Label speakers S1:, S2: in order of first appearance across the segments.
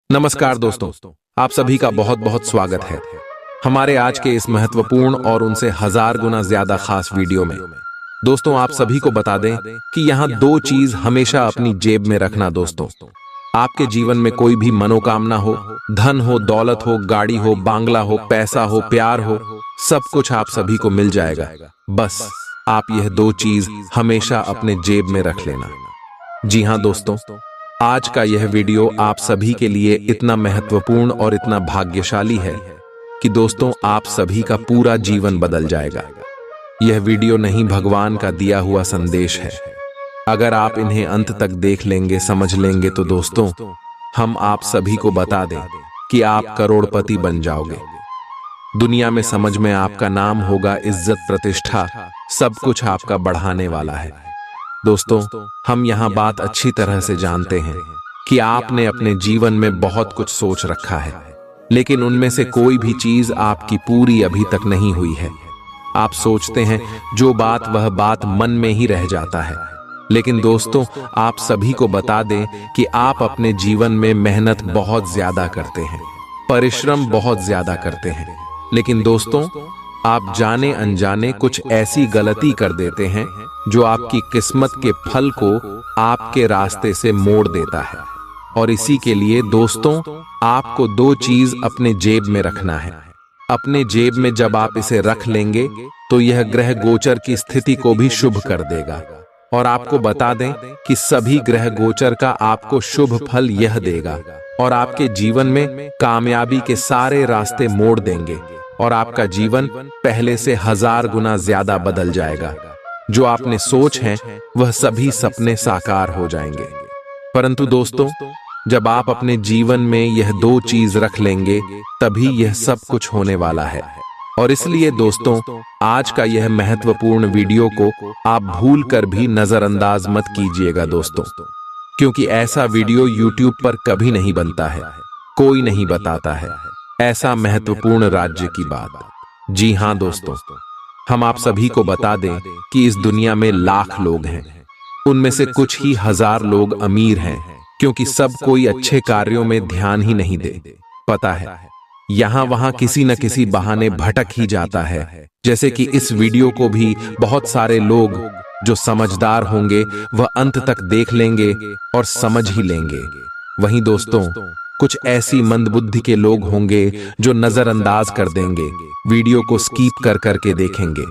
S1: नमस्कार दोस्तों, आप सभी का बहुत बहुत स्वागत है हमारे आज के इस महत्वपूर्ण और उनसे 1000 गुना ज्यादा खास वीडियो में। दोस्तों, आप सभी को बता दें कि यहाँ दो चीज हमेशा अपनी जेब में रखना। दोस्तों, आपके जीवन में कोई भी मनोकामना हो, धन हो, दौलत हो, गाड़ी हो, बांग्ला हो, पैसा हो, प्यार हो, सब कुछ आप सभी को मिल जाएगा। बस आप यह दो चीज हमेशा अपने जेब में रख लेना। जी हाँ दोस्तों, आज का यह वीडियो आप सभी के लिए इतना महत्वपूर्ण और इतना भाग्यशाली है कि दोस्तों आप सभी का पूरा जीवन बदल जाएगा। यह वीडियो नहीं, भगवान का दिया हुआ संदेश है। अगर आप इन्हें अंत तक देख लेंगे, समझ लेंगे तो दोस्तों हम आप सभी को बता दें कि आप करोड़पति बन जाओगे। दुनिया में समझ में आपका नाम होगा, इज्जत, प्रतिष्ठा, सब कुछ आपका बढ़ाने वाला है। दोस्तों, हम यहाँ बात अच्छी तरह से जानते हैं कि आपने अपने जीवन में बहुत कुछ सोच रखा है, लेकिन उनमें से कोई भी चीज आपकी पूरी अभी तक नहीं हुई है। आप सोचते हैं जो बात वह बात मन में ही रह जाता है। लेकिन दोस्तों, आप सभी को बता दें कि आप अपने जीवन में मेहनत बहुत ज्यादा करते हैं, परिश्रम बहुत ज्यादा करते हैं, लेकिन दोस्तों आप जाने अनजाने कुछ ऐसी गलती कर देते हैं जो आपकी किस्मत के फल को आपके रास्ते से मोड़ देता है। और इसी के लिए दोस्तों आपको दो चीज अपने जेब में रखना है। अपने जेब में जब आप इसे रख लेंगे तो यह ग्रह गोचर की स्थिति को भी शुभ कर देगा। और आपको बता दें कि सभी ग्रह गोचर का आपको शुभ फल यह देगा और आपके जीवन में कामयाबी के सारे रास्ते मोड़ देंगे और आपका जीवन पहले से 1000 गुना ज्यादा बदल जाएगा। जो आपने सोच है वह सभी सपने साकार हो जाएंगे। परंतु दोस्तों, जब आप अपने जीवन में यह दो चीज रख लेंगे तभी यह सब कुछ होने वाला है। और इसलिए दोस्तों आज का यह महत्वपूर्ण वीडियो को आप भूल कर भी नजरअंदाज मत कीजिएगा दोस्तों, क्योंकि ऐसा वीडियो YouTube पर कभी नहीं बनता है, कोई नहीं बताता है ऐसा महत्वपूर्ण राज्य की बात। जी हाँ दोस्तों, हम आप सभी को बता दें कि इस दुनिया में लाख लोग हैं, उनमें से कुछ ही 1000 लोग अमीर हैं, क्योंकि सब कोई अच्छे कार्यों में ध्यान ही नहीं दे। पता है, यहाँ वहाँ किसी न किसी बहाने भटक ही जाता है। जैसे कि इस वीडियो को भी बहुत सारे लोग जो समझदार होंगे वह अंत तक देख लेंगे और समझ ही लेंगे। वहीं दोस्तों कुछ ऐसी मंदबुद्धि के लोग होंगे जो नजरअंदाज कर देंगे, वीडियो को स्किप कर करके देखेंगे।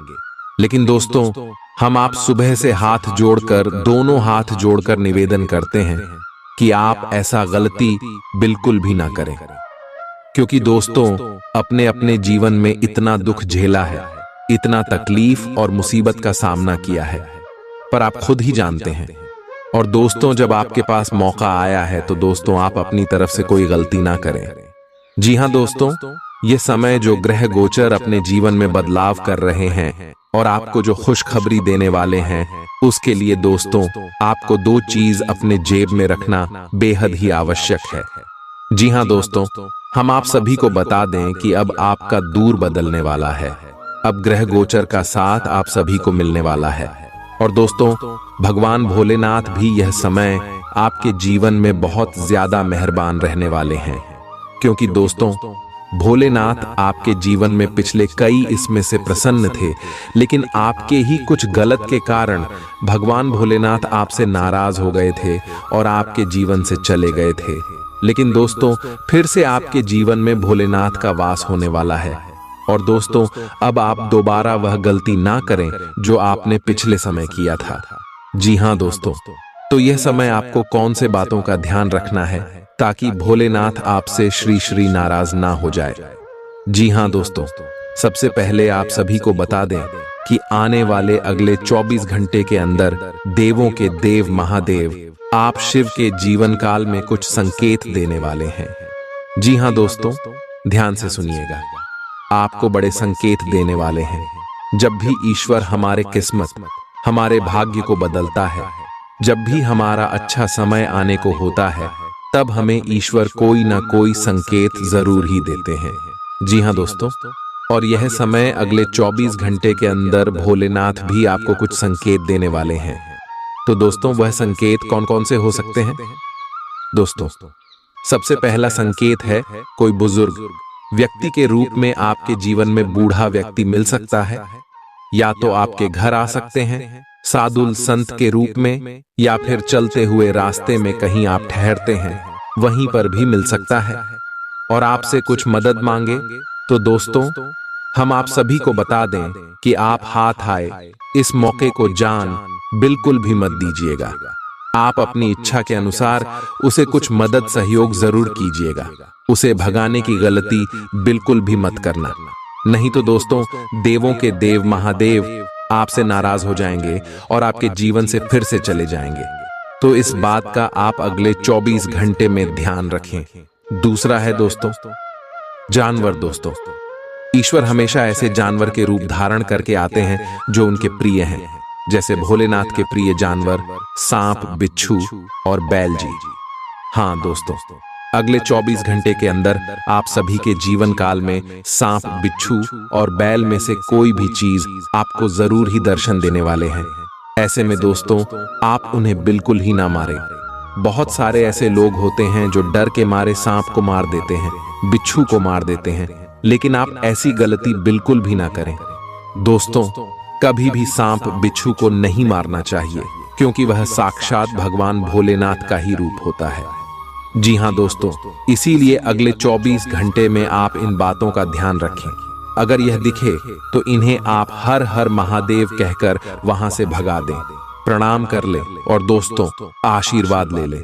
S1: लेकिन दोस्तों हम आप सुबह से हाथ जोड़कर, दोनों हाथ जोड़कर निवेदन करते हैं कि आप ऐसा गलती बिल्कुल भी ना करें, क्योंकि दोस्तों अपने अपने जीवन में इतना दुख झेला है, इतना तकलीफ और मुसीबत का सामना किया है, पर आप खुद ही जानते हैं। और दोस्तों जब आपके पास मौका आया है तो दोस्तों आप अपनी तरफ से कोई गलती ना करें। जी हाँ दोस्तों, ये समय जो ग्रह गोचर अपने जीवन में बदलाव कर रहे हैं और आपको जो खुशखबरी देने वाले हैं, उसके लिए दोस्तों आपको दो चीज अपने जेब में रखना बेहद ही आवश्यक है। जी हाँ दोस्तों, हम आप सभी को बता दें कि अब आपका दूर बदलने वाला है। अब ग्रह गोचर का साथ आप सभी को मिलने वाला है। और दोस्तों भगवान भोलेनाथ भी यह समय आपके जीवन में बहुत ज्यादा मेहरबान रहने वाले हैं, क्योंकि दोस्तों भोलेनाथ आपके जीवन में पिछले कई इसमें से प्रसन्न थे, लेकिन आपके ही कुछ गलत के कारण भगवान भोलेनाथ आपसे नाराज हो गए थे और आपके जीवन से चले गए थे। लेकिन दोस्तों फिर से आपके जीवन में भोलेनाथ का वास होने वाला है। और दोस्तों अब आप दोबारा वह गलती ना करें जो आपने पिछले समय किया था। जी हाँ दोस्तों, तो यह समय आपको कौन से बातों का ध्यान रखना है ताकि भोलेनाथ आपसे श्री श्री नाराज ना हो जाए। जी हाँ दोस्तों, सबसे पहले आप सभी को बता दें कि आने वाले अगले 24 घंटे के अंदर देवों के देव महादेव आप शिव के जीवन काल में कुछ संकेत देने वाले हैं। जी हाँ दोस्तों, ध्यान से सुनिएगा, आपको बड़े संकेत देने वाले हैं। जब भी ईश्वर हमारे किस्मत, हमारे भाग्य को बदलता है, जब भी हमारा अच्छा समय आने को होता है, तब हमें ईश्वर कोई ना कोई संकेत जरूर ही देते हैं। जी हाँ दोस्तों, और यह समय अगले 24 घंटे के अंदर भोलेनाथ भी आपको कुछ संकेत देने वाले हैं। तो दोस्तों वह संकेत कौन कौन से हो सकते हैं? दोस्तों सबसे पहला संकेत है कोई बुजुर्ग व्यक्ति के रूप में आपके जीवन में बूढ़ा व्यक्ति मिल सकता है। या तो आपके घर आ सकते हैं साधु संत के रूप में, या फिर चलते हुए रास्ते में कहीं आप ठहरते हैं वहीं पर भी मिल सकता है और आपसे कुछ मदद मांगे। तो दोस्तों, हम आप सभी को बता दें कि आप हाथ आए इस मौके को जान बिल्कुल भी मत दीजिएगा। आप अपनी इच्छा के अनुसार उसे कुछ मदद सहयोग जरूर कीजिएगा। उसे भगाने की गलती बिल्कुल भी मत करना, नहीं तो दोस्तों देवों के देव महादेव आपसे नाराज हो जाएंगे और आपके जीवन से फिर से चले जाएंगे। तो इस बात का आप अगले 24 घंटे में ध्यान रखें। दूसरा है दोस्तों जानवर। दोस्तों, ईश्वर हमेशा ऐसे जानवर के रूप धारण करके आते हैं जो उनके प्रिय हैं, जैसे भोलेनाथ के प्रिय जानवर सांप, बिच्छू और बैल जी। हाँ दोस्तों, अगले 24 घंटे के अंदर आप सभी के जीवन काल में सांप, बिच्छू और बैल में से कोई भी चीज आपको जरूर ही दर्शन देने वाले हैं। ऐसे में दोस्तों आप उन्हें बिल्कुल ही ना मारें। बहुत सारे ऐसे लोग होते हैं जो डर के मारे सांप को मार देते हैं, बिच्छू को मार देते हैं, लेकिन आप ऐसी गलती बिल्कुल भी ना करें। दोस्तों, कभी भी सांप, बिच्छू को नहीं मारना चाहिए, क्योंकि वह साक्षात भगवान भोलेनाथ का ही रूप होता है। जी हाँ दोस्तों, इसीलिए अगले 24 घंटे में आप इन बातों का ध्यान रखें। अगर यह दिखे तो इन्हें आप हर हर महादेव कहकर वहां से भगा दें, प्रणाम कर ले और दोस्तों आशीर्वाद ले ले।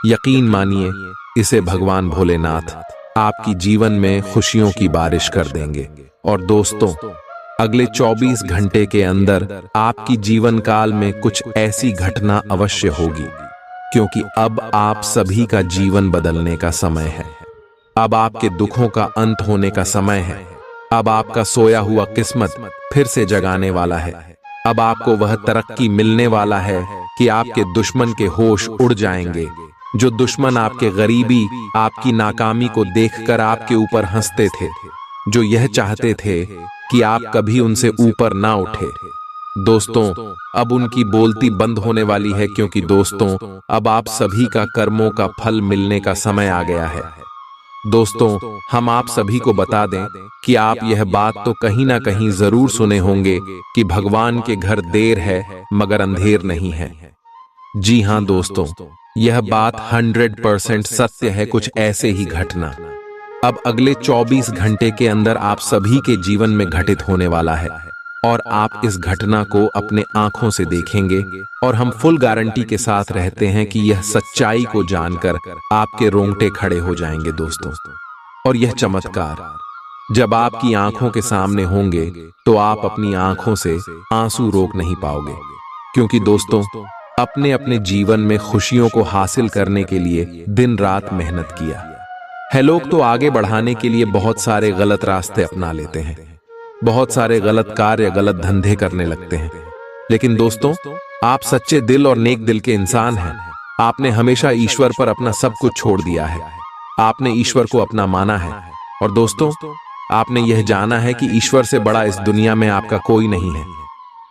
S1: यकीन मानिए, इसे भगवान भोलेनाथ आपकी जीवन में खुशियों की बारिश कर देंगे। और दोस्तों, अगले 24 घंटे के अंदर आपकी जीवन काल में कुछ ऐसी घटना अवश्य होगी, क्योंकि अब आप सभी का जीवन बदलने का समय है। अब आपके दुखों का अंत होने का समय है। अब आपका सोया हुआ किस्मत फिर से जगाने वाला है। अब आपको वह तरक्की मिलने वाला है कि आपके दुश्मन के होश उड़ जाएंगे। जो दुश्मन आपके गरीबी, आपकी नाकामी को देखकर आपके ऊपर हंसते थे, जो यह चाहते थे कि आप कभी उनसे ऊपर ना उठे, दोस्तों अब उनकी बोलती बंद होने वाली है, क्योंकि दोस्तों अब आप सभी का कर्मों का फल मिलने का समय आ गया है। दोस्तों, हम आप सभी को बता दें कि आप यह बात तो कहीं ना कहीं जरूर सुने होंगे कि भगवान के घर देर है मगर अंधेर नहीं है। जी हाँ दोस्तों, यह बात 100% सत्य है। कुछ ऐसे ही घटना अब अगले 24 घंटे के अंदर आप सभी के जीवन में घटित होने वाला है, और आप इस घटना को अपने आंखों से देखेंगे। और हम फुल गारंटी के साथ रहते हैं कि यह सच्चाई को जानकर आपके रोंगटे खड़े हो जाएंगे दोस्तों। और यह चमत्कार जब आपकी आंखों के सामने होंगे तो आप अपनी आंखों से आंसू रोक नहीं पाओगे, क्योंकि दोस्तों अपने अपने जीवन में खुशियों को हासिल करने के लिए दिन रात मेहनत किया है। लोग तो आगे बढ़ाने के लिए बहुत सारे गलत रास्ते अपना लेते हैं, बहुत सारे गलत कार्य, गलत धंधे करने लगते हैं, लेकिन दोस्तों आप सच्चे दिल और नेक दिल के इंसान हैं। आपने हमेशा ईश्वर पर अपना सब कुछ छोड़ दिया है। आपने ईश्वर को अपना माना है, और दोस्तों आपने यह जाना है कि ईश्वर से बड़ा इस दुनिया में आपका कोई नहीं है।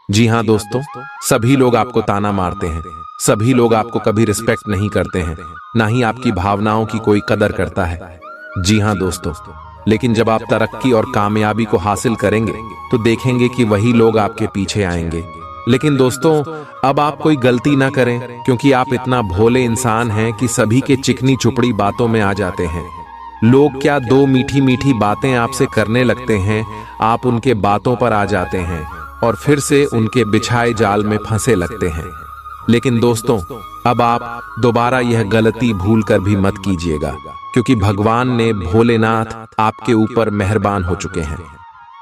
S1: जी हाँ दोस्तों, सभी लोग आपको ताना मारते हैं, सभी लोग आपको कभी रिस्पेक्ट नहीं करते हैं, ना ही आपकी भावनाओं की कोई कदर करता है। जी हाँ दोस्तों, लेकिन जब आप तरक्की और कामयाबी को हासिल करेंगे तो देखेंगे कि वही लोग आपके पीछे आएंगे। लेकिन दोस्तों अब आप कोई गलती ना करें, क्योंकि आप इतना भोले इंसान हैं कि सभी के चिकनी चुपड़ी बातों में आ जाते हैं। लोग क्या दो मीठी मीठी बातें आपसे करने लगते हैं, आप उनके बातों पर आ जाते हैं और फिर से उनके बिछाए जाल में फंसे लगते हैं। लेकिन दोस्तों अब आप दोबारा यह गलती भूल कर भी मत कीजिएगा, क्योंकि भगवान ने भोलेनाथ आपके ऊपर मेहरबान हो चुके हैं।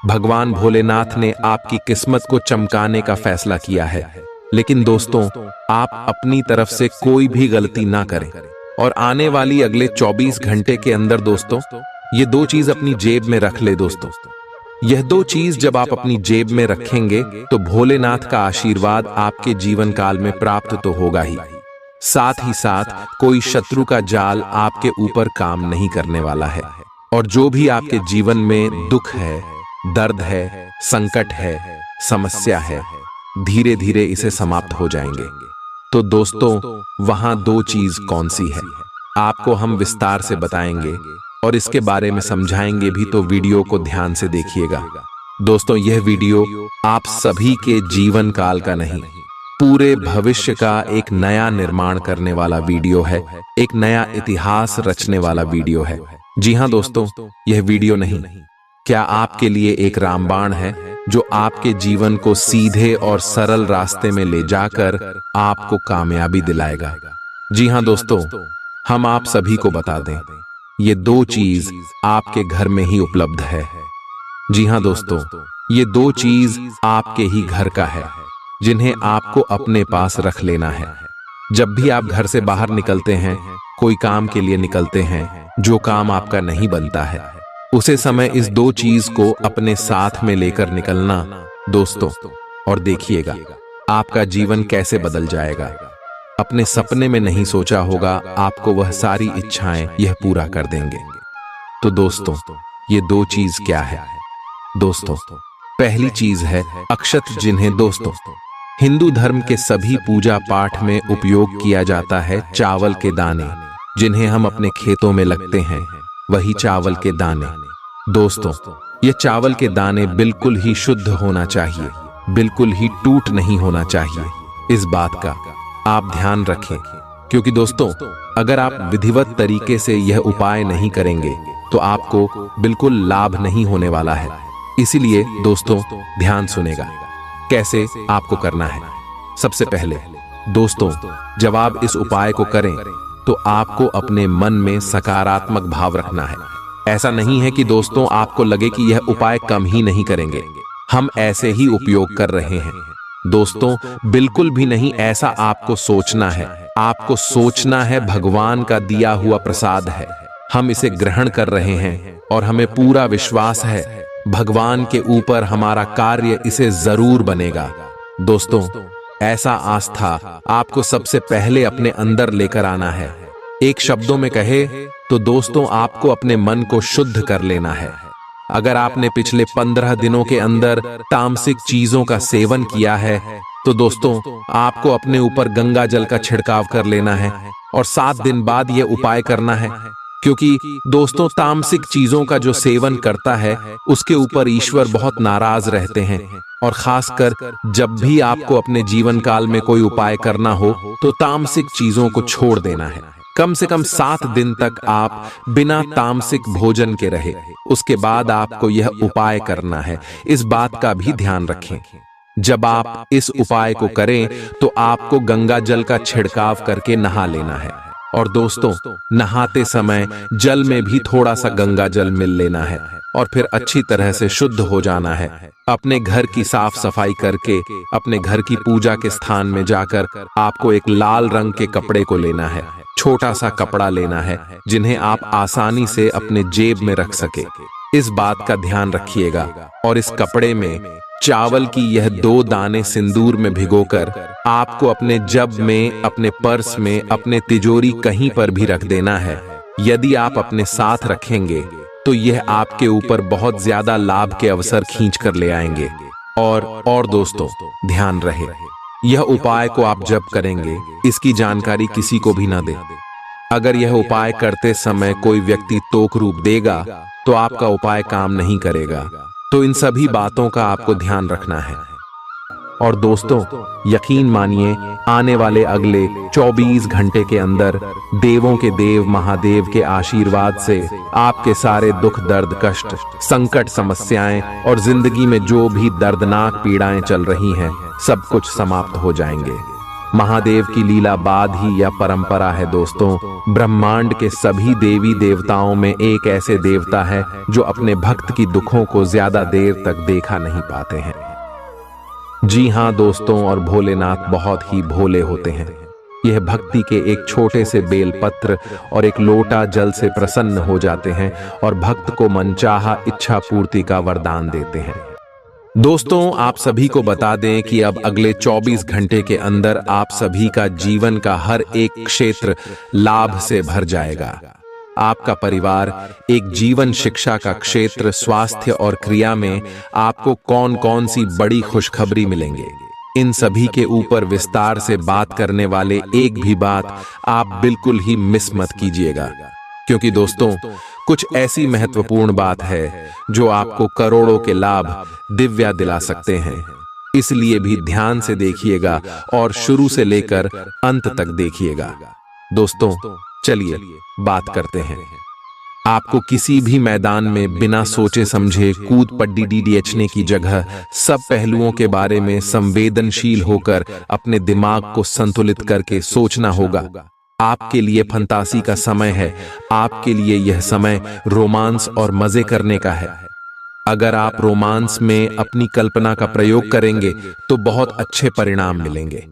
S1: भगवान भोलेनाथ ने आपकी किस्मत को चमकाने का फैसला किया है। लेकिन दोस्तों आप अपनी तरफ से कोई भी गलती ना करें, और आने वाली अगले 24 घंटे के अंदर दोस्तों ये दो चीज अपनी जेब में रख ले। दोस्तों यह दो चीज जब आप अपनी जेब में रखेंगे तो भोलेनाथ का आशीर्वाद आपके जीवन काल में प्राप्त तो होगा ही, साथ ही साथ कोई शत्रु का जाल आपके ऊपर काम नहीं करने वाला है। और जो भी आपके जीवन में दुख है, दर्द है, संकट है, समस्या है, धीरे धीरे इसे समाप्त हो जाएंगे। तो दोस्तों वहां दो चीज कौन सी है? आपको हम विस्तार से बताएंगे और इसके बारे में समझाएंगे भी, तो वीडियो को ध्यान से देखिएगा। दोस्तों, यह वीडियो आप सभी के जीवन काल का नहीं, पूरे भविष्य का एक नया निर्माण करने वाला वीडियो है, एक नया इतिहास रचने वाला वीडियो है। जी हां दोस्तों, यह वीडियो नहीं, क्या आपके लिए एक रामबाण है जो आपके जीवन को सीधे और सरल रास्ते में ले जाकर आपको कामयाबी दिलाएगा। जी हां दोस्तों, हम आप सभी को बता दें, ये दो चीज आपके घर में ही उपलब्ध है। जी हां दोस्तों, ये दो चीज आपके ही घर का है, जिन्हें आपको अपने पास रख लेना है। जब भी आप घर से बाहर निकलते हैं, कोई काम के लिए निकलते हैं, जो काम आपका नहीं बनता है, उसे समय इस दो चीज को अपने साथ में लेकर निकलना दोस्तों, और देखिएगा आपका जीवन कैसे बदल जाएगा। अपने सपने में नहीं सोचा होगा, आपको वह सारी इच्छाएं यह पूरा कर देंगे। तो दोस्तों, ये दो चीज क्या है? दोस्तों, पहली चीज है अक्षत, जिन्हें दोस्तों हिंदू धर्म के सभी पूजा पाठ में उपयोग किया जाता है। चावल के दाने, जिन्हें हम अपने खेतों में लगते हैं, वही चावल के दाने। दोस्तों, ये चावल के दाने बिल्कुल ही शुद्ध होना चाहिए, बिल्कुल ही टूट नहीं होना चाहिए। इस बात का आप ध्यान रखें, क्योंकि दोस्तों, अगर आप विधिवत तरीके से यह उपाय नहीं करेंगे तो आपको बिल्कुल लाभ नहीं होने वाला है। इसीलिए दोस्तों, ध्यान सुनेगा कैसे आपको करना है। सबसे पहले दोस्तों, जब आप इस उपाय को करें तो आपको अपने मन में सकारात्मक भाव रखना है। ऐसा नहीं है कि दोस्तों आपको लगे कि यह उपाय कम ही नहीं करेंगे, हम ऐसे ही उपयोग कर रहे हैं। दोस्तों, बिल्कुल भी नहीं, ऐसा आपको सोचना है। आपको सोचना है भगवान का दिया हुआ प्रसाद है, हम इसे ग्रहण कर रहे हैं और हमें पूरा विश्वास है भगवान के ऊपर, हमारा कार्य इसे जरूर बनेगा। दोस्तों, ऐसा आस्था आपको सबसे पहले अपने अंदर लेकर आना है। एक शब्दों में कहे तो दोस्तों, आपको अपने मन को शुद्ध कर लेना है। अगर आपने पिछले 15 दिनों के अंदर तामसिक चीजों का सेवन किया है तो दोस्तों, आपको अपने ऊपर गंगा जल का छिड़काव कर लेना है और 7 दिन बाद यह उपाय करना है। क्योंकि दोस्तों, तामसिक चीजों का जो सेवन करता है उसके ऊपर ईश्वर बहुत नाराज रहते हैं। और खासकर जब भी आपको अपने जीवन काल में कोई उपाय करना हो तो तामसिक चीजों को छोड़ देना है। कम से कम 7 दिन तक आप बिना तामसिक भोजन के रहे, उसके बाद आपको यह उपाय करना है। इस बात का भी ध्यान रखें, जब आप इस उपाय को करें तो आपको गंगा जल का छिड़काव करके नहा लेना है। और दोस्तों, नहाते समय जल में भी थोड़ा सा गंगा जल मिल लेना है और फिर अच्छी तरह से शुद्ध हो जाना है। अपने घर की साफ सफाई करके अपने घर की पूजा के स्थान में जाकर आपको एक लाल रंग के कपड़े को लेना है, छोटा सा कपड़ा लेना है, जिन्हें आप आसानी से अपने जेब में रख सके। इस बात का ध्यान रखिएगा। और इस कपड़े में चावल की यह 2 दाने सिंदूर में भिगोकर आपको अपने जब में, अपने पर्स में, अपने तिजोरी कहीं पर भी रख देना है। यदि आप अपने साथ रखेंगे तो यह आपके ऊपर बहुत ज्यादा लाभ के अवसर खींच कर ले आएंगे। और दोस्तों, ध्यान रहे, यह उपाय को आप जब करेंगे इसकी जानकारी किसी को भी ना दें। अगर यह उपाय करते समय कोई व्यक्ति तोक रूप देगा तो आपका उपाय काम नहीं करेगा। तो इन सभी बातों का आपको ध्यान रखना है। और दोस्तों, यकीन मानिए, आने वाले अगले 24 घंटे के अंदर देवों के देव महादेव के आशीर्वाद से आपके सारे दुख, दर्द, कष्ट, संकट, समस्याएं और जिंदगी में जो भी दर्दनाक पीड़ाएं चल रही हैं, सब कुछ समाप्त हो जाएंगे। महादेव की लीला बाद ही यह परंपरा है दोस्तों। ब्रह्मांड के सभी देवी देवताओं में एक ऐसे देवता है जो अपने भक्त की दुखों को ज्यादा देर तक देखा नहीं पाते हैं। जी हां दोस्तों, और भोलेनाथ बहुत ही भोले होते हैं। यह भक्ति के एक छोटे से बेलपत्र और एक लोटा जल से प्रसन्न हो जाते हैं और भक्त को मनचाहा इच्छा पूर्ति का वरदान देते हैं। दोस्तों, आप सभी को बता दें कि अब अगले 24 घंटे के अंदर आप सभी का जीवन का हर एक क्षेत्र लाभ से भर जाएगा। आपका परिवार, एक जीवन शिक्षा का क्षेत्र, स्वास्थ्य और क्रिया में आपको कौन कौन सी बड़ी खुशखबरी मिलेंगे, इन सभी के ऊपर विस्तार से बात करने वाले एक भी बात आप बिल्कुल ही मिस मत कीजिएगा, क्योंकि दोस्तों कुछ ऐसी महत्वपूर्ण बात है जो आपको करोड़ों के लाभ दिव्या दिला सकते हैं। इसलिए भी ध्यान से देखिएगा और शुरू से लेकर अंत तक देखिएगा। दोस्तों चलिए बात करते हैं। आपको किसी भी मैदान में बिना सोचे समझे कूद पड्डी डीडीएचने की जगह सब पहलुओं के बारे में संवेदनशील होकर अपने दिमाग को संतुलित करके सोचना होगा। आपके लिए फंतासी का समय है। आपके लिए यह समय रोमांस और मजे करने का है। अगर आप रोमांस में अपनी कल्पना का प्रयोग करेंगे तो बहुत अच्छे परिणाम मिलेंगे,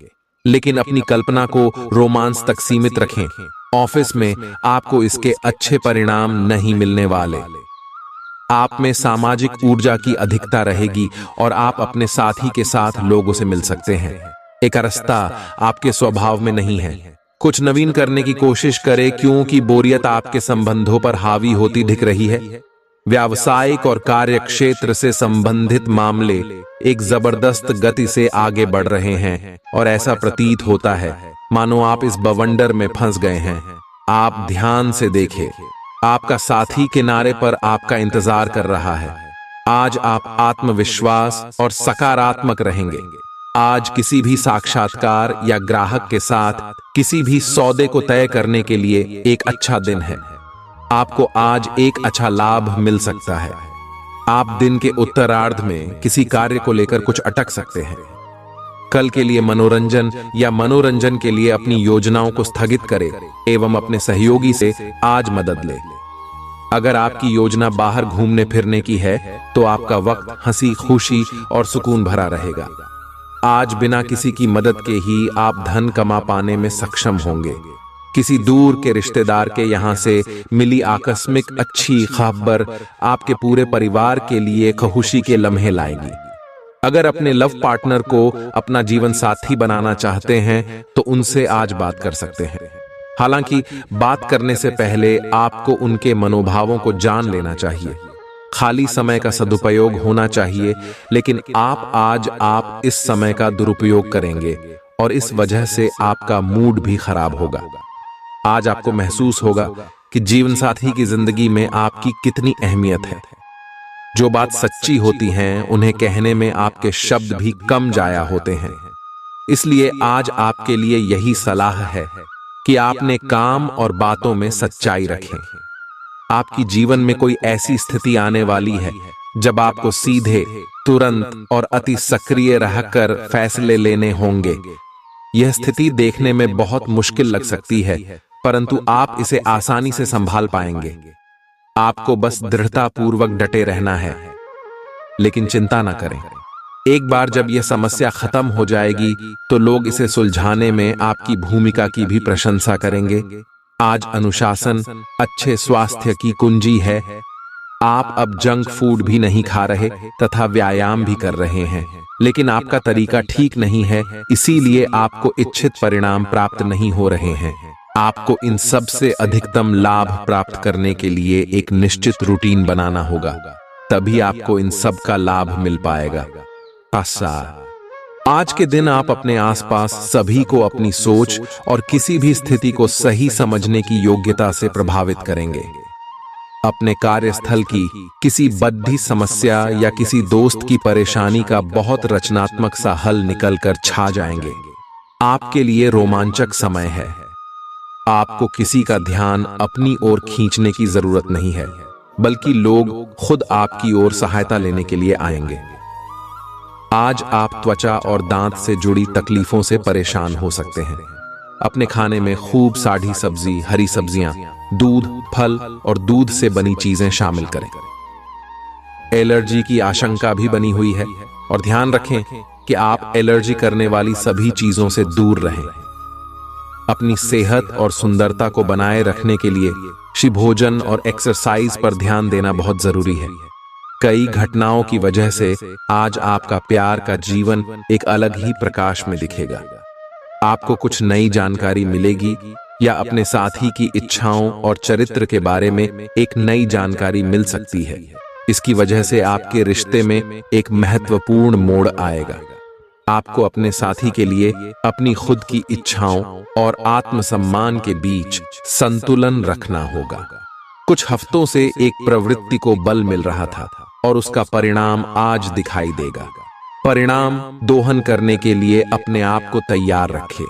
S1: लेकिन अपनी कल्पना को रोमांस तक सीमित रखें। ऑफिस में आपको इसके अच्छे परिणाम नहीं मिलने वाले। आप में सामाजिक ऊर्जा की अधिकता रहेगी और आप अपने साथी के साथ लोगों से मिल सकते हैं। एकरसता आपके स्वभाव में नहीं है। कुछ नवीन करने की कोशिश करें, क्योंकि बोरियत आपके संबंधों पर हावी होती दिख रही है। व्यावसायिक और कार्य क्षेत्र से संबंधित मामले एक जबरदस्त गति से आगे बढ़ रहे हैं और ऐसा प्रतीत होता है मानो आप इस बवंडर में फंस गए हैं। आप ध्यान से देखें, आपका साथी किनारे पर आपका इंतजार कर रहा है। आज आप आत्मविश्वास और सकारात्मक रहेंगे। आज किसी भी साक्षात्कार या ग्राहक के साथ किसी भी सौदे को तय करने के लिए एक अच्छा दिन है। आपको आज एक अच्छा लाभ मिल सकता है। आप दिन के उत्तरार्ध में किसी कार्य को लेकर कुछ अटक सकते हैं। कल के लिए मनोरंजन या मनोरंजन के लिए अपनी योजनाओं को स्थगित करें एवं अपने सहयोगी से आज मदद लें। अगर आपकी योजना बाहर घूमने फिरने की है तो आपका वक्त हंसी खुशी और सुकून भरा रहेगा। आज बिना किसी की मदद के ही आप धन कमा पाने में सक्षम होंगे। किसी दूर के रिश्तेदार के यहाँ से मिली आकस्मिक अच्छी खबर आपके पूरे परिवार के लिए खुशी के लम्हे लाएगी। अगर अपने लव पार्टनर को अपना जीवन साथी बनाना चाहते हैं तो उनसे आज बात कर सकते हैं। हालांकि बात करने से पहले आपको उनके मनोभावों को जान लेना चाहिए। खाली समय का सदुपयोग होना चाहिए, लेकिन आप इस समय का दुरुपयोग करेंगे और इस वजह से आपका मूड भी खराब होगा। आज आपको महसूस होगा कि जीवन साथी की जिंदगी में आपकी कितनी अहमियत है। जो बात सच्ची होती हैं उन्हें कहने में आपके शब्द भी कम जाया होते हैं। इसलिए आज आपके लिए यही सलाह है कि आपने काम और बातों में सच्चाई रखें। आपकी जीवन में कोई ऐसी स्थिति आने वाली है जब आपको सीधे, तुरंत और अति सक्रिय रहकर फैसले लेने होंगे। यह स्थिति देखने में बहुत मुश्किल लग सकती है, परंतु आप इसे आसानी से संभाल पाएंगे। आपको बस दृढ़ता पूर्वक डटे रहना है, लेकिन चिंता न करें। एक बार जब यह समस्या खत्म हो जाएगी तो लोग इसे सुलझाने में आपकी भूमिका की भी प्रशंसा करेंगे। आज अनुशासन अच्छे स्वास्थ्य की कुंजी है। आप अब जंक फूड भी नहीं खा रहे तथा व्यायाम भी कर रहे हैं, लेकिन आपका तरीका ठीक नहीं है, इसीलिए आपको इच्छित परिणाम प्राप्त नहीं हो रहे हैं। आपको इन सब से अधिकतम लाभ प्राप्त करने के लिए एक निश्चित रूटीन बनाना होगा, तभी आपको इन सब का लाभ मिल पाएगा। आज के दिन आप अपने आसपास सभी को अपनी सोच और किसी भी स्थिति को सही समझने की योग्यता से प्रभावित करेंगे। अपने कार्यस्थल की किसी बद्धी समस्या या किसी दोस्त की परेशानी का बहुत रचनात्मक सा हल निकलकर छा जाएंगे। आपके लिए रोमांचक समय है। आपको किसी का ध्यान अपनी ओर खींचने की जरूरत नहीं है, बल्कि लोग खुद आपकी ओर सहायता लेने के लिए आएंगे। आज आप त्वचा और दांत से जुड़ी तकलीफों से परेशान हो सकते हैं। अपने खाने में खूब साड़ी सब्जी, हरी सब्जियां, दूध, फल और दूध से बनी चीजें शामिल करें। एलर्जी की आशंका भी बनी हुई है और ध्यान रखें कि आप एलर्जी करने वाली सभी चीजों से दूर रहें। अपनी सेहत और सुंदरता को बनाए रखने के लिए शिभोजन और एक्सरसाइज पर ध्यान देना बहुत जरूरी है। कई घटनाओं की वजह से आज आपका प्यार का जीवन एक अलग ही प्रकाश में दिखेगा। आपको कुछ नई जानकारी मिलेगी या अपने साथी की इच्छाओं और चरित्र के बारे में एक नई जानकारी मिल सकती है। इसकी वजह से आपके रिश्ते में एक महत्वपूर्ण मोड़ आएगा। आपको अपने साथी के लिए अपनी खुद की इच्छाओं और आत्मसम्मान के बीच संतुलन रखना होगा। कुछ हफ्तों से एक प्रवृत्ति को बल मिल रहा था और उसका परिणाम आज दिखाई देगा। परिणाम दोहन करने के लिए अपने आप को तैयार रखें।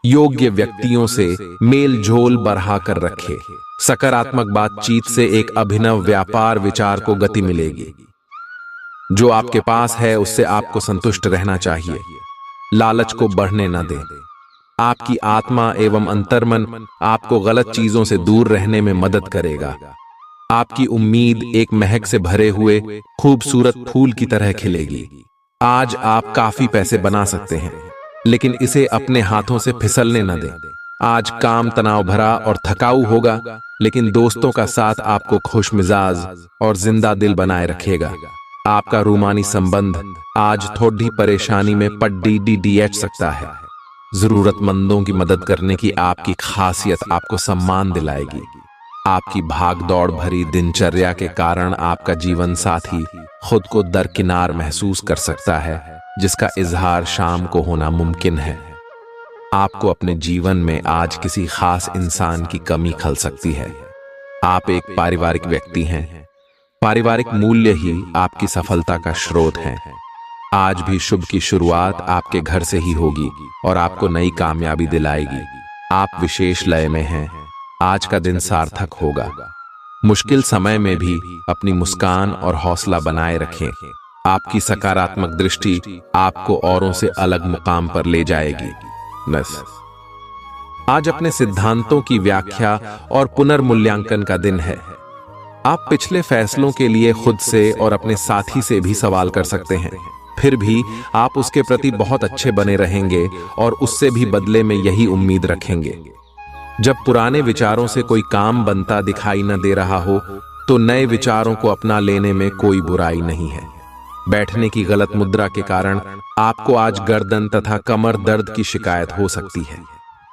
S1: योग्य व्यक्तियों से मेल जोल बढ़ा कर रखें। सकारात्मक बातचीत से एक अभिनव व्यापार विचार को गति मिलेगी। जो आपके पास है उससे आपको संतुष्ट रहना चाहिए। लालच को बढ़ने न दें। आपकी आत्मा एवं अंतर्मन आपको गलत चीजों से दूर रहने में मदद करेगा। आपकी उम्मीद एक महक से भरे हुए खूबसूरत फूल की तरह खिलेगी। आज आप काफी पैसे बना सकते हैं, लेकिन इसे अपने हाथों से फिसलने न दें। आज काम तनाव भरा और थकाऊ होगा, लेकिन दोस्तों का साथ आपको खुशमिजाज और जिंदा दिल बनाए रखेगा। आपका रूमानी संबंध आज थोड़ी परेशानी में पड़ सकता है। जरूरतमंदों की मदद करने की आपकी खासियत आपको सम्मान दिलाएगी। आपकी भाग दौड़ भरी दिनचर्या के कारण आपका जीवन साथी खुद को दरकिनार महसूस कर सकता है, जिसका इजहार शाम को होना मुमकिन है। आपको अपने जीवन में आज किसी खास इंसान की कमी खल सकती है। आप एक पारिवारिक व्यक्ति हैं। पारिवारिक मूल्य ही आपकी सफलता का स्रोत है। आज भी शुभ की शुरुआत आपके घर से ही होगी और आपको नई कामयाबी दिलाएगी। आप विशेष लय में हैं। आज का दिन सार्थक होगा। मुश्किल समय में भी अपनी मुस्कान और हौसला बनाए रखें। आपकी सकारात्मक दृष्टि आपको औरों से अलग मुकाम पर ले जाएगी। आज अपने सिद्धांतों की व्याख्या और पुनर्मूल्यांकन का दिन है। आप पिछले फैसलों के लिए खुद से और अपने साथी से भी सवाल कर सकते हैं। फिर भी आप उसके प्रति बहुत अच्छे बने रहेंगे और उससे भी बदले में यही उम्मीद रखेंगे। जब पुराने विचारों से कोई काम बनता दिखाई न दे रहा हो, तो नए विचारों को अपना लेने में कोई बुराई नहीं है। बैठने की गलत मुद्रा के कारण आपको आज गर्दन तथा कमर दर्द की शिकायत हो सकती है।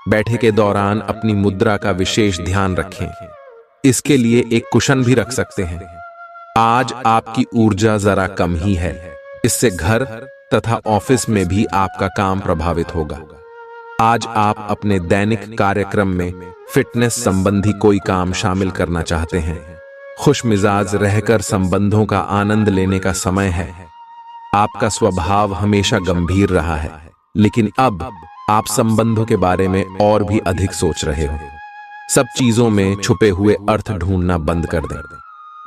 S1: बैठे के दौरान अपनी मुद्रा का विशेष ध्यान रखें। इसके लिए एक कुशन भी रख सकते हैं। आज आपकी ऊर्जा जरा कम ही है। इससे घर तथा ऑफिस में भी आपका काम प्रभावित होगा। आज आप अपने दैनिक कार्यक्रम में फिटनेस संबंधी कोई काम शामिल करना चाहते हैं। खुश मिजाज रहकर संबंधों का आनंद लेने का समय है। आपका स्वभाव हमेशा गंभीर रहा है, लेकिन अब आप संबंधों के बारे में और भी अधिक सोच रहे हो। सब चीजों में छुपे हुए अर्थ ढूंढना बंद कर दें।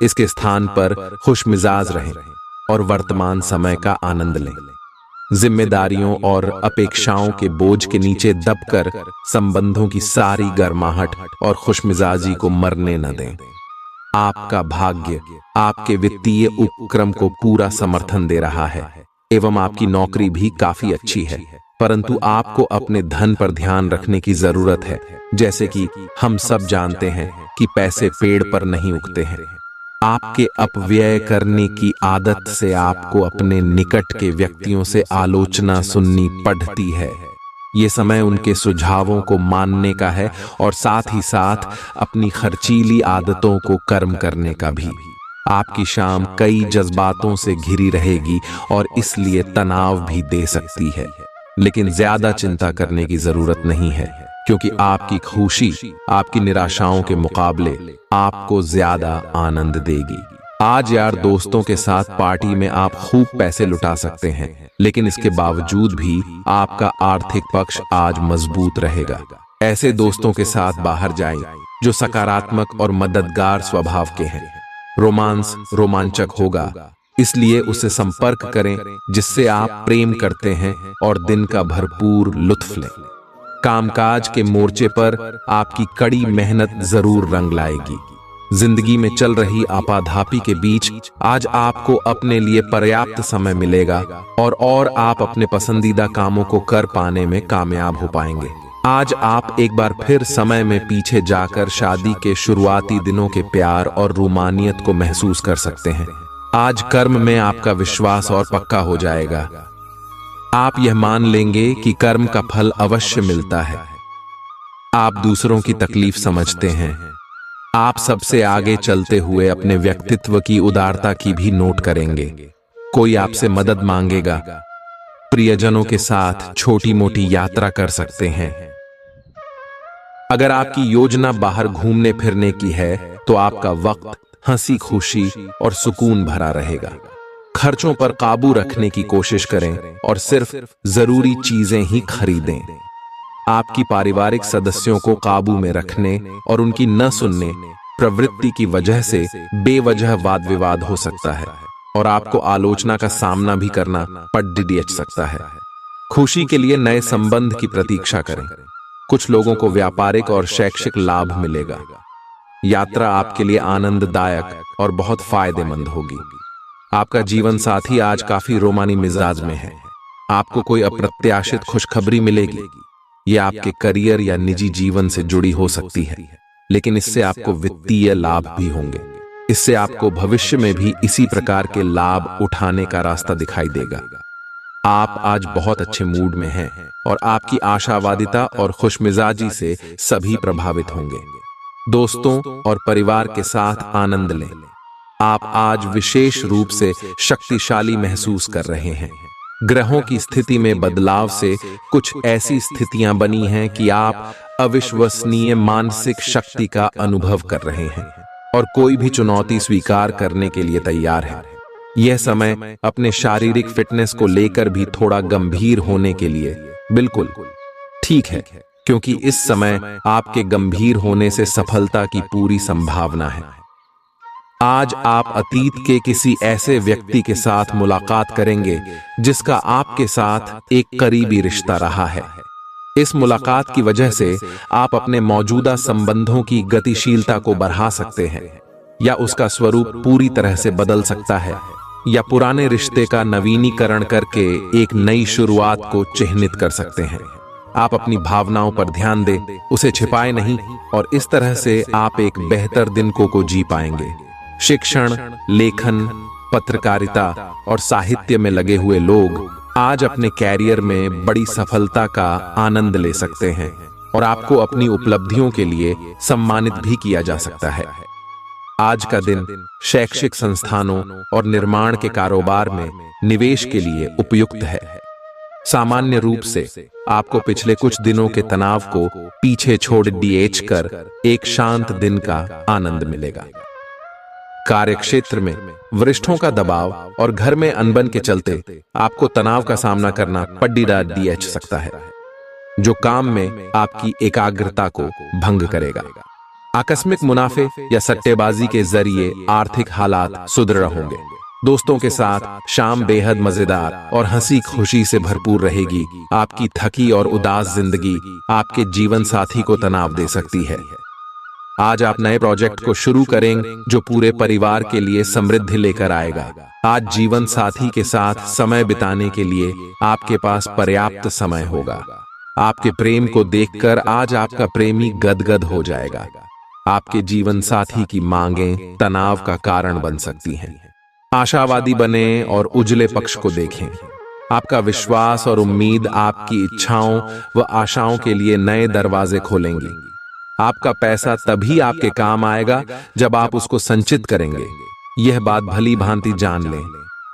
S1: इसके स्थान पर खुश मिजाज रहें और वर्तमान समय का आनंद लें। जिम्मेदारियों और अपेक्षाओं के बोझ के नीचे दबकर संबंधों की सारी गर्माहट और खुशमिजाजी को मरने न दें। आपका भाग्य आपके वित्तीय उपक्रम को पूरा समर्थन दे रहा है एवं आपकी नौकरी भी काफी अच्छी है, परंतु आपको अपने धन पर ध्यान रखने की जरूरत है। जैसे कि हम सब जानते हैं कि पैसे पेड़ पर नहीं उगते हैं। आपके अपव्यय करने की आदत से आपको अपने निकट के व्यक्तियों से आलोचना सुननी पड़ती है। ये समय उनके सुझावों को मानने का है और साथ ही साथ अपनी खर्चीली आदतों को कर्म करने का भी। आपकी शाम कई जज्बातों से घिरी रहेगी और इसलिए तनाव भी दे सकती है, लेकिन ज्यादा चिंता करने की जरूरत नहीं है, क्योंकि आपकी खुशी आपकी निराशाओं के मुकाबले आपको ज्यादा आनंद देगी। आज यार दोस्तों के साथ पार्टी में आप खूब पैसे लुटा सकते हैं, लेकिन इसके बावजूद भी आपका आर्थिक पक्ष आज मजबूत रहेगा। ऐसे दोस्तों के साथ बाहर जाएं जो सकारात्मक और मददगार स्वभाव के हैं। रोमांस रोमांचक होगा, इसलिए उससे संपर्क करें जिससे आप प्रेम करते हैं और दिन का भरपूर लुत्फ लें। कामकाज के मोर्चे पर आपकी कड़ी मेहनत जरूर रंग लाएगी। जिंदगी में चल रही आपाधापी के बीच आज आपको अपने लिए पर्याप्त समय मिलेगा और आप अपने पसंदीदा कामों को कर पाने में कामयाब हो पाएंगे। आज आप एक बार फिर समय में पीछे जाकर शादी के शुरुआती दिनों के प्यार और रूमानियत को महसूस कर सकते हैं। आज कर्म में आपका विश्वास और पक्का हो जाएगा। आप यह मान लेंगे कि कर्म का फल अवश्य मिलता है। आप दूसरों की तकलीफ समझते हैं। आप सबसे आगे चलते हुए अपने व्यक्तित्व की उदारता की भी नोट करेंगे। कोई आपसे मदद मांगेगा प्रियजनों के साथ छोटी मोटी यात्रा कर सकते हैं। अगर आपकी योजना बाहर घूमने फिरने की है तो आपका वक्त हंसी खुशी और सुकून भरा रहेगा। खर्चों पर काबू रखने की कोशिश करें और सिर्फ जरूरी चीजें ही खरीदें। आपकी पारिवारिक सदस्यों को काबू में रखने और उनकी न सुनने प्रवृत्ति की वजह से बेवजह वाद विवाद हो सकता है और आपको आलोचना का सामना भी करना पड़ सकता है। खुशी के लिए नए संबंध की प्रतीक्षा करें। कुछ लोगों को व्यापारिक और शैक्षिक लाभ मिलेगा। यात्रा आपके लिए आनंददायक और बहुत फायदेमंद होगी। आपका जीवन साथी आज काफी रोमानी मिजाज में है। आपको कोई अप्रत्याशित खुशखबरी मिलेगी। ये आपके करियर या निजी जीवन से जुड़ी हो सकती है, लेकिन इससे आपको वित्तीय लाभ भी होंगे। इससे आपको भविष्य में भी इसी प्रकार के लाभ उठाने का रास्ता दिखाई देगा। आप आज बहुत अच्छे मूड में हैं और आपकी आशावादिता और खुशमिजाजी से सभी प्रभावित होंगे। दोस्तों और परिवार के साथ आनंद लें। आप आज विशेष रूप से शक्तिशाली महसूस कर रहे हैं। ग्रहों की स्थिति में बदलाव से कुछ ऐसी स्थितियां बनी हैं कि आप अविश्वसनीय मानसिक शक्ति का अनुभव कर रहे हैं और कोई भी चुनौती स्वीकार करने के लिए तैयार है। यह समय अपने शारीरिक फिटनेस को लेकर भी थोड़ा गंभीर होने के लिए बिल्कुल ठीक है, क्योंकि इस समय आपके गंभीर होने से सफलता की पूरी संभावना है। आज आप अतीत के किसी ऐसे व्यक्ति के साथ मुलाकात करेंगे जिसका आपके साथ एक करीबी रिश्ता रहा है। इस मुलाकात की वजह से आप अपने मौजूदा संबंधों की गतिशीलता को बढ़ा सकते हैं, या उसका स्वरूप पूरी तरह से बदल सकता है, या पुराने रिश्ते का नवीनीकरण करके एक नई शुरुआत को चिह्नित कर सकते हैं। आप अपनी भावनाओं पर ध्यान दें, उसे छिपाए नहीं, और इस तरह से आप एक बेहतर दिन को जी पाएंगे। शिक्षण, लेखन, पत्रकारिता और साहित्य में लगे हुए लोग आज अपने कैरियर में बड़ी सफलता का आनंद ले सकते हैं और आपको अपनी उपलब्धियों के लिए सम्मानित भी किया जा सकता है। आज का दिन शैक्षिक संस्थानों और निर्माण के कारोबार में निवेश के लिए उपयुक्त है। सामान्य रूप से आपको पिछले कुछ दिनों के तनाव को पीछे छोड़ कर एक शांत दिन का आनंद मिलेगा। कार्यक्षेत्र में वरिष्ठों का दबाव और घर में अनबन के चलते आपको तनाव का सामना करना पड़ सकता है, जो काम में आपकी एकाग्रता को भंग करेगा। आकस्मिक मुनाफे या सट्टेबाजी के जरिए आर्थिक हालात सुदृढ़ होंगे। दोस्तों के साथ शाम बेहद मजेदार और हंसी खुशी से भरपूर रहेगी। आपकी थकी और उदास जिंदगी आपके जीवन साथी को तनाव दे सकती है। आज आप नए प्रोजेक्ट को शुरू करें जो पूरे परिवार के लिए समृद्धि लेकर आएगा। आज जीवन साथी के साथ समय बिताने के लिए आपके पास पर्याप्त समय होगा। आपके प्रेम को देखकर आज आपका प्रेमी गदगद हो जाएगा। आपके जीवन साथी की मांगें तनाव का कारण बन सकती हैं। आशावादी बने और उजले पक्ष को देखें। आपका विश्वास और उम्मीद आपकी इच्छाओं व आशाओं के लिए नए दरवाजे खोलेंगी। आपका पैसा तभी आपके काम आएगा जब आप उसको संचित करेंगे। यह बात भली भांति जान लें,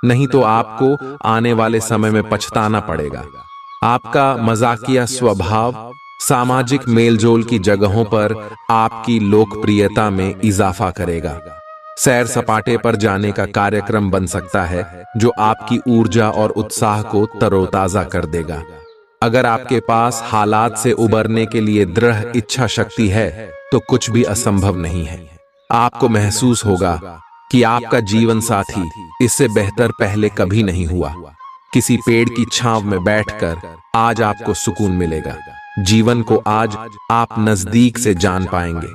S1: नहीं तो आपको आने वाले समय में पछताना पड़ेगा। आपका मजाकिया स्वभाव सामाजिक मेलजोल की जगहों पर आपकी लोकप्रियता में इजाफा करेगा। सैर सपाटे पर जाने का कार्यक्रम बन सकता है जो आपकी ऊर्जा और उत्साह को तरोताजा कर देगा। अगर आपके पास हालात से उबरने के लिए दृढ़ इच्छा शक्ति है तो कुछ भी असंभव नहीं है। आपको महसूस होगा कि आपका जीवन साथी इससे बेहतर पहले कभी नहीं हुआ। किसी पेड़ की छांव में बैठकर आज आपको सुकून मिलेगा। जीवन को आज आप नजदीक से जान पाएंगे।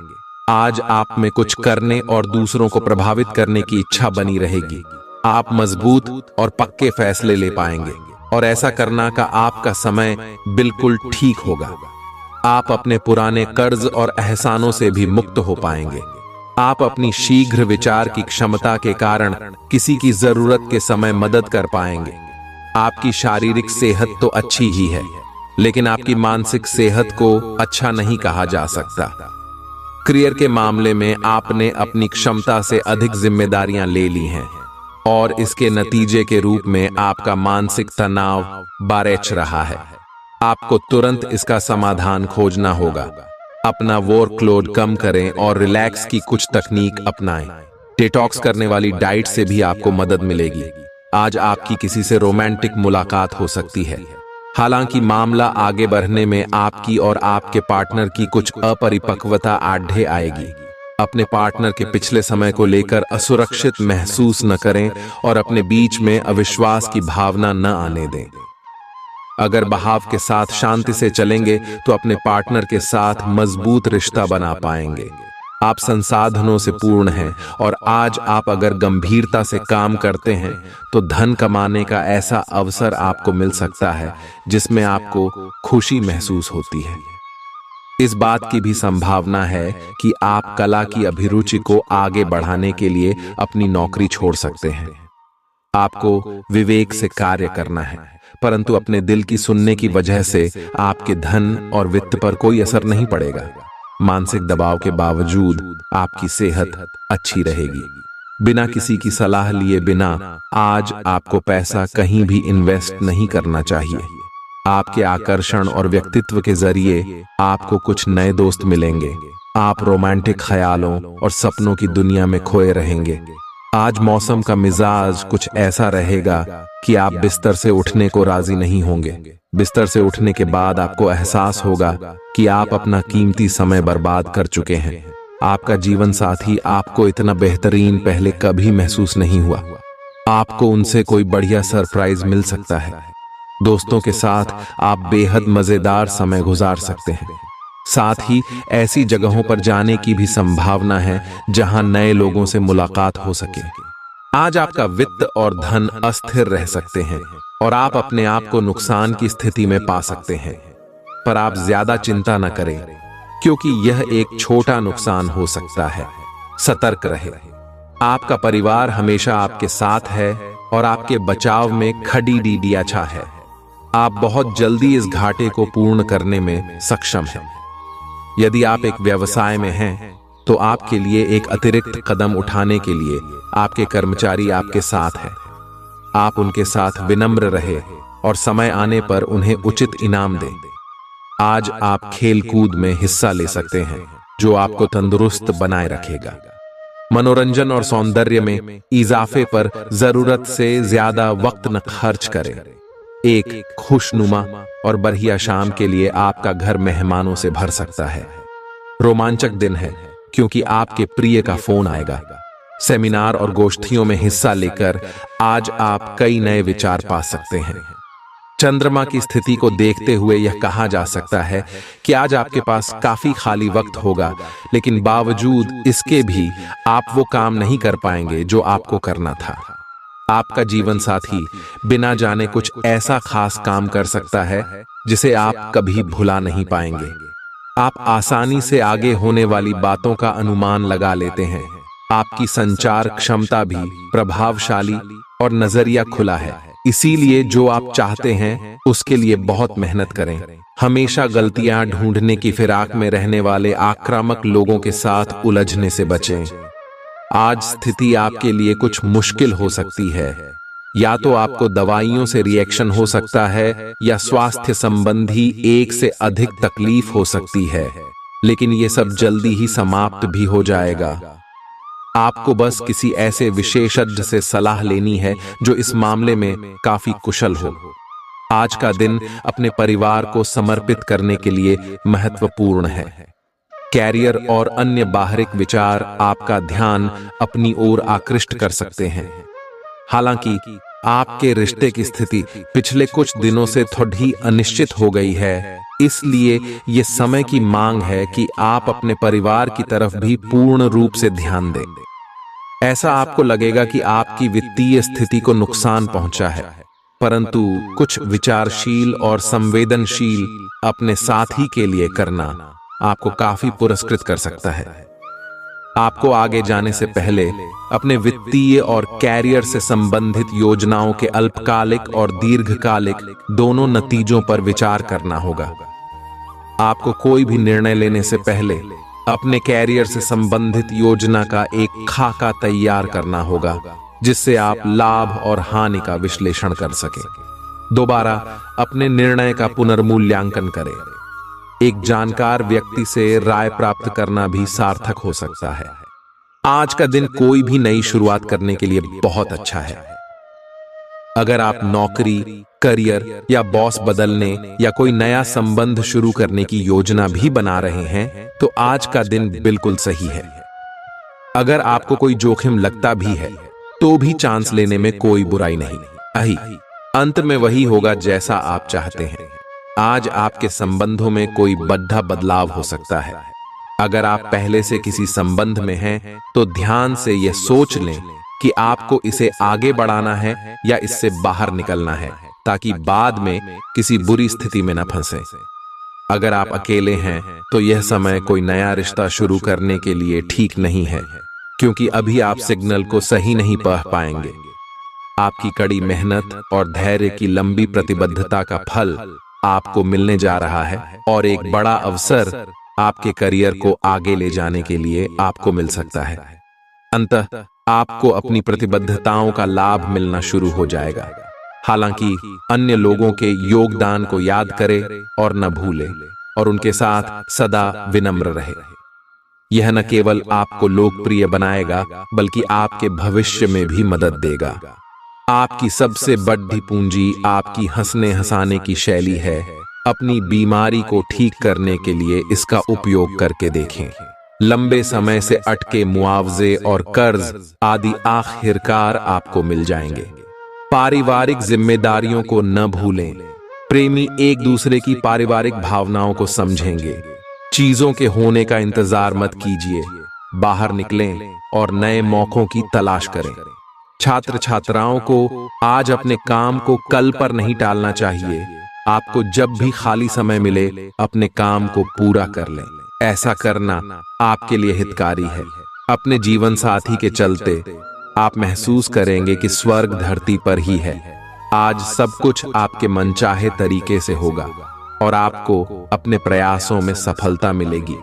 S1: आज आप में कुछ करने और दूसरों को प्रभावित करने की इच्छा बनी रहेगी। आप मजबूत और पक्के फैसले ले पाएंगे और ऐसा करना का आपका समय बिल्कुल ठीक होगा। आप अपने पुराने कर्ज और एहसानों से भी मुक्त हो पाएंगे। आप अपनी शीघ्र विचार की क्षमता के कारण किसी की जरूरत के समय मदद कर पाएंगे। आपकी शारीरिक सेहत तो अच्छी ही है, लेकिन आपकी मानसिक सेहत को अच्छा नहीं कहा जा सकता। करियर के मामले में आपने अपनी क्षमता से अधिक जिम्मेदारियां ले ली हैं और इसके नतीजे के रूप में आपका मानसिक तनाव बढ़ रहा है। आपको तुरंत इसका समाधान खोजना होगा। अपना वर्कलोड कम करें और रिलैक्स की कुछ तकनीक अपनाएं। डिटॉक्स करने वाली डाइट से भी आपको मदद मिलेगी। आज आपकी किसी से रोमांटिक मुलाकात हो सकती है। हालांकि मामला आगे बढ़ने में आपकी और आपके पार्टनर की कुछ अपरिपक्वता आढ़े आएगी। अपने पार्टनर के पिछले समय को लेकर असुरक्षित महसूस न करें और अपने बीच में अविश्वास की भावना न आने दें। अगर बहाव के साथ शांति से चलेंगे तो अपने पार्टनर के साथ मजबूत रिश्ता बना पाएंगे। आप संसाधनों से पूर्ण हैं और आज आप अगर गंभीरता से काम करते हैं तो धन कमाने का ऐसा अवसर आपको मिल सकता है जिसमें आपको खुशी महसूस होती है। इस बात की भी संभावना है कि आप कला की अभिरुचि को आगे बढ़ाने के लिए अपनी नौकरी छोड़ सकते हैं। आपको विवेक से कार्य करना है, परंतु अपने दिल की सुनने की वजह से आपके धन और वित्त पर कोई असर नहीं पड़ेगा। मानसिक दबाव के बावजूद आपकी सेहत अच्छी रहेगी। बिना किसी की सलाह लिए बिना आज आपको पैसा कहीं भी इन्वेस्ट नहीं करना चाहिए। आपके आकर्षण और व्यक्तित्व के जरिए आपको कुछ नए दोस्त मिलेंगे। आप रोमांटिक ख्यालों और सपनों की दुनिया में खोए रहेंगे। आज मौसम का मिजाज कुछ ऐसा रहेगा कि आप बिस्तर से उठने को राजी नहीं होंगे। बिस्तर से उठने के बाद आपको एहसास होगा कि आप अपना कीमती समय बर्बाद कर चुके हैं। आपका जीवन साथी आपको इतना बेहतरीन पहले कभी महसूस नहीं हुआ। आपको उनसे कोई बढ़िया सरप्राइज मिल सकता है। दोस्तों के साथ आप बेहद मजेदार समय गुजार सकते हैं। साथ ही ऐसी जगहों पर जाने की भी संभावना है जहां नए लोगों से मुलाकात हो सके। आज आपका वित्त और धन अस्थिर रह सकते हैं और आप अपने आप को नुकसान की स्थिति में पा सकते हैं, पर आप ज्यादा चिंता न करें क्योंकि यह एक छोटा नुकसान हो सकता है। सतर्क रहे। आपका परिवार हमेशा आपके साथ है और आपके बचाव में खड़ी डीडियाछा है। आप बहुत जल्दी इस घाटे को पूर्ण करने में सक्षम हैं। यदि आप एक व्यवसाय में हैं तो आपके लिए एक अतिरिक्त कदम उठाने के लिए आपके कर्मचारी आपके साथ हैं। आप उनके साथ विनम्र रहे और समय आने पर उन्हें उचित इनाम दें। आज आप खेल कूद में हिस्सा ले सकते हैं जो आपको तंदुरुस्त बनाए रखेगा। मनोरंजन और सौंदर्य में इजाफे पर जरूरत से ज्यादा वक्त न खर्च करें। एक खुशनुमा और बढ़िया शाम के लिए आपका घर मेहमानों से भर सकता है। रोमांचक दिन है क्योंकि आपके प्रिय का फोन आएगा। सेमिनार और गोष्ठियों में हिस्सा लेकर आज आप कई नए विचार पा सकते हैं। चंद्रमा की स्थिति को देखते हुए यह कहा जा सकता है कि आज आपके पास काफी खाली वक्त होगा, लेकिन बावजूद इसके भी आप वो काम नहीं कर पाएंगे जो आपको करना था। आपका जीवन साथी बिना जाने कुछ ऐसा खास काम कर सकता है जिसे आप कभी भुला नहीं पाएंगे। आप आसानी से आगे होने वाली बातों का अनुमान लगा लेते हैं। आपकी संचार क्षमता भी प्रभावशाली और नजरिया खुला है, इसीलिए जो आप चाहते हैं उसके लिए बहुत मेहनत करें। हमेशा गलतियां ढूंढने की फिराक में रहने वाले आक्रामक लोगों के साथ उलझने से बचें। आज स्थिति आपके लिए कुछ मुश्किल हो सकती है। या तो आपको दवाइयों से रिएक्शन हो सकता है या स्वास्थ्य संबंधी एक से अधिक तकलीफ हो सकती है, लेकिन ये सब जल्दी ही समाप्त भी हो जाएगा। आपको बस किसी ऐसे विशेषज्ञ से सलाह लेनी है जो इस मामले में काफी कुशल हो। आज का दिन अपने परिवार को समर्पित करने के लिए महत्वपूर्ण है। कैरियर और अन्य बाहरिक विचार आपका ध्यान अपनी ओर आकृष्ट कर सकते हैं। हालांकि आपके रिश्ते की स्थिति पिछले कुछ दिनों से थोड़ी अनिश्चित हो गई है, इसलिए ये समय की मांग है कि आप अपने परिवार की तरफ भी पूर्ण रूप से ध्यान दें। ऐसा आपको लगेगा कि आपकी वित्तीय स्थिति को नुकसान पहुंचा है, परंतु कुछ विचारशील और संवेदनशील अपने साथी के लिए करना आपको काफी पुरस्कृत कर सकता है। आपको आगे जाने से पहले अपने वित्तीय और कैरियर से संबंधित योजनाओं के अल्पकालिक और दीर्घकालिक दोनों नतीजों पर विचार करना होगा। आपको कोई भी निर्णय लेने से पहले अपने कैरियर से संबंधित योजना का एक खाका तैयार करना होगा। जिससे आप लाभ और हानि का विश्लेषण कर सकें। दोबारा अपने निर्णय का पुनर्मूल्यांकन करें। एक जानकार व्यक्ति से राय प्राप्त करना भी सार्थक हो सकता है। आज का दिन कोई भी नई शुरुआत करने के लिए बहुत अच्छा है। अगर आप नौकरी, करियर या बॉस बदलने या कोई नया संबंध शुरू करने की योजना भी बना रहे हैं तो आज का दिन बिल्कुल सही है। अगर आपको कोई जोखिम लगता भी है तो भी चांस लेने में कोई बुराई नहीं। अंत में वही होगा जैसा आप चाहते हैं। आज आपके संबंधों में कोई बड़ा बदलाव हो सकता है। अगर आप पहले से किसी संबंध में हैं तो ध्यान से यह सोच लें कि आपको इसे आगे बढ़ाना है या इससे बाहर निकलना है, ताकि बाद में किसी बुरी स्थिति में न फंसे। अगर आप अकेले हैं तो यह समय कोई नया रिश्ता शुरू करने के लिए ठीक नहीं है, क्योंकि अभी आप सिग्नल को सही नहीं पढ़ पाएंगे। आपकी कड़ी मेहनत और धैर्य की लंबी प्रतिबद्धता का फल आपको मिलने जा रहा है और एक बड़ा अवसर आपके करियर को आगे ले जाने के लिए आपको मिल सकता है। अंततः आपको अपनी प्रतिबद्धताओं का लाभ मिलना शुरू हो जाएगा। हालांकि अन्य लोगों के योगदान को याद करें और न भूलें और उनके साथ सदा विनम्र रहे। यह न केवल आपको लोकप्रिय बनाएगा बल्कि आपके भविष्य में भी मदद देगा। आपकी सबसे बड़ी पूंजी आपकी हंसने हंसाने की शैली है। अपनी बीमारी को ठीक करने के लिए इसका उपयोग करके देखें। लंबे समय से अटके मुआवजे और कर्ज आदि आखिरकार आपको मिल जाएंगे। पारिवारिक जिम्मेदारियों को न भूलें। प्रेमी एक दूसरे की पारिवारिक भावनाओं को समझेंगे। चीजों के होने का इंतजार मत कीजिए, बाहर निकलें और नए मौकों की तलाश करें। छात्र छात्राओं को आज अपने काम को कल पर नहीं टालना चाहिए। आपको जब भी खाली समय मिले अपने काम को पूरा कर लें। ऐसा करना आपके लिए हितकारी है। अपने जीवन साथी के चलते आप महसूस करेंगे कि स्वर्ग धरती पर ही है। आज सब कुछ आपके मनचाहे तरीके से होगा और आपको अपने प्रयासों में सफलता मिलेगी।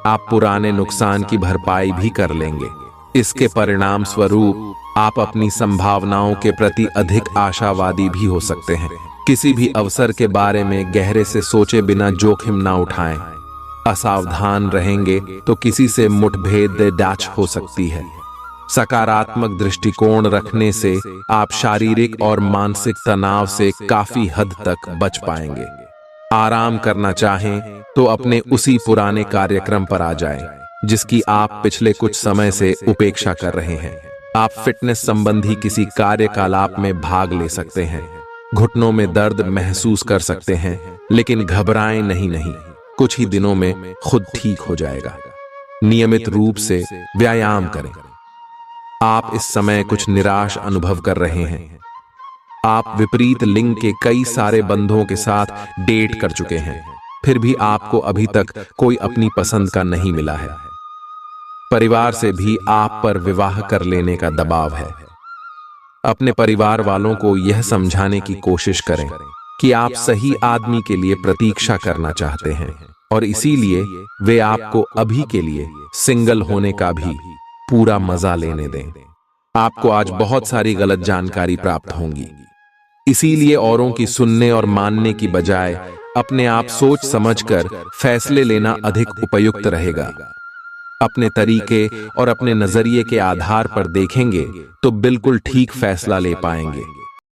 S1: आप पुराने नुकसान की भरपाई भी कर लेंगे। इसके परिणाम स्वरूप आप अपनी संभावनाओं के प्रति अधिक आशावादी भी हो सकते हैं। किसी भी अवसर के बारे में गहरे से सोचे बिना जोखिम ना उठाएं। असावधान रहेंगे तो किसी से मुठभेड़ डैच हो सकती है। सकारात्मक दृष्टिकोण रखने से आप शारीरिक और मानसिक तनाव से काफी हद तक बच पाएंगे। आराम करना चाहें तो अपने उसी पुराने कार्यक्रम पर आ जाएं, जिसकी आप पिछले कुछ समय से उपेक्षा कर रहे हैं। आप फिटनेस संबंधी किसी कार्यकलाप में भाग ले सकते हैं। घुटनों में दर्द महसूस कर सकते हैं, लेकिन घबराएं नहीं, कुछ ही दिनों में खुद ठीक हो जाएगा। नियमित रूप से व्यायाम करें। आप इस समय कुछ निराश अनुभव कर रहे हैं। आप विपरीत लिंग के कई सारे बंधुओं के साथ डेट कर चुके हैं, फिर भी आपको अभी तक कोई अपनी पसंद का नहीं मिला है। परिवार से भी आप पर विवाह कर लेने का दबाव है। अपने परिवार वालों को यह समझाने की कोशिश करें कि आप सही आदमी के लिए प्रतीक्षा करना चाहते हैं और इसीलिए वे आपको अभी के लिए सिंगल होने का भी पूरा मजा लेने दें। आपको आज बहुत सारी गलत जानकारी प्राप्त होंगी, इसीलिए औरों की सुनने और मानने की बजाय अपने आप सोच समझकर फैसले लेना अधिक उपयुक्त रहेगा। अपने तरीके और अपने नजरिए के आधार पर देखेंगे तो बिल्कुल ठीक फैसला ले पाएंगे।